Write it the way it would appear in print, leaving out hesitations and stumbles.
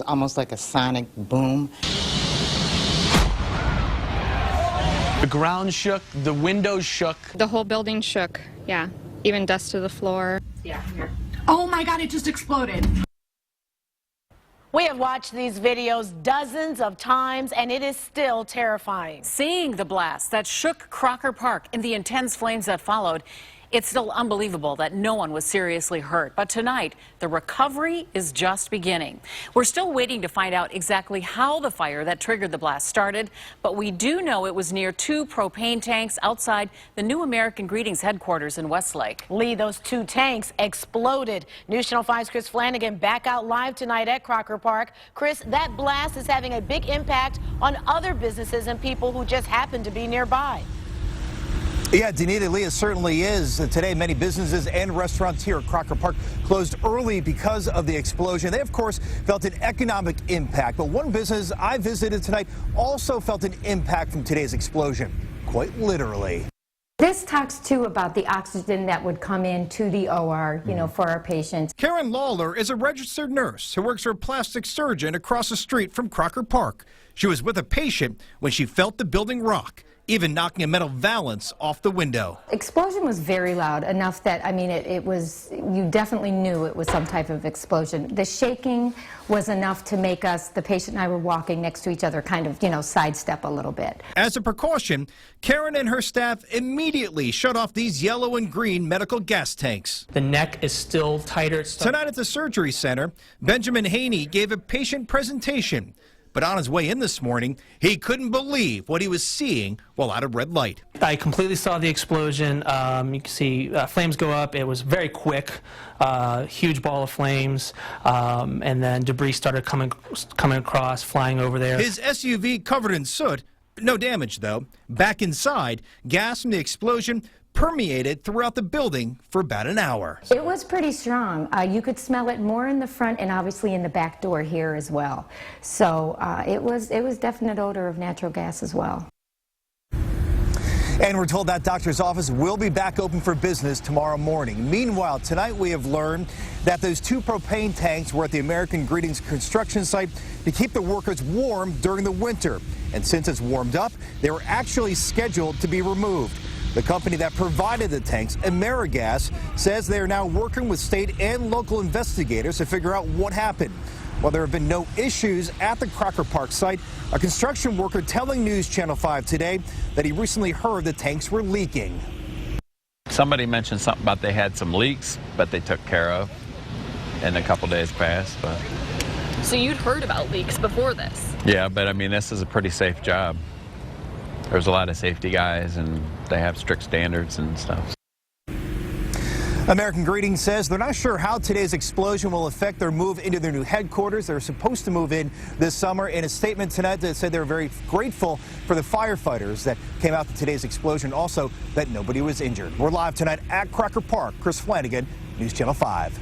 almost like a sonic boom. The ground shook, the windows shook. The whole building shook, yeah. Even dust to the floor. Yeah. Oh my God, it just exploded. We have watched these videos dozens of times, and it is still terrifying. Seeing the blast that shook Crocker Park and the intense flames that followed, it's still unbelievable that no one was seriously hurt. But tonight, the recovery is just beginning. We're still waiting to find out exactly how the fire that triggered the blast started, but we do know it was near 2 propane tanks outside the New American Greetings headquarters in Westlake. Lee, those 2 tanks exploded. News Channel 5's Chris Flanagan back out live tonight at Crocker Park. Chris, that blast is having a big impact on other businesses and people who just happen to be nearby. Yeah, Danita, Lee, it certainly is. Today, many businesses and restaurants here at Crocker Park closed early because of the explosion. They, of course, felt an economic impact. But one business I visited tonight also felt an impact from today's explosion, quite literally. This talks, too, about the oxygen that would come into the OR, for our patients. Karen Lawler is a registered nurse who works for a plastic surgeon across the street from Crocker Park. She was with a patient when she felt the building rock, even knocking a metal valance off the window. Explosion was very loud, enough that, it was, you definitely knew it was some type of explosion. The shaking was enough to make us, the patient and I were walking next to each other, kind of, sidestep a little bit. As a precaution, Karen and her staff immediately shut off these yellow and green medical gas tanks. The neck is still tighter. Tonight at the surgery center, Benjamin Haney gave a patient presentation. But on his way in this morning, he couldn't believe what he was seeing while out of red light. I completely saw the explosion. You can see flames go up. It was very quick, huge ball of flames, and then debris started coming across, flying over there. His SUV covered in soot, no damage though. Back inside, gas from the explosion permeated throughout the building for about an hour. It was pretty strong. You could smell it more in the front and obviously in the back door here as well. So it was definite odor of natural gas as well. And we're told that doctor's office will be back open for business tomorrow morning. Meanwhile, tonight we have learned that those 2 propane tanks were at the American Greetings construction site to keep the workers warm during the winter. And since it's warmed up, they were actually scheduled to be removed. The company that provided the tanks, AmeriGas, says they are now working with state and local investigators to figure out what happened. While there have been no issues at the Crocker Park site, a construction worker telling News Channel 5 today that he recently heard the tanks were leaking. Somebody mentioned something about they had some leaks, but they took care of in a couple days past. But So you'd heard about leaks before this? yeah, but this is a pretty safe job. There's a lot of safety guys, and they have strict standards and stuff. American Greetings says they're not sure how today's explosion will affect their move into their new headquarters. They're supposed to move in this summer. In a statement tonight, they said they're very grateful for the firefighters that came out to today's explosion, also that nobody was injured. We're live tonight at Crocker Park. Chris Flanagan, News Channel 5.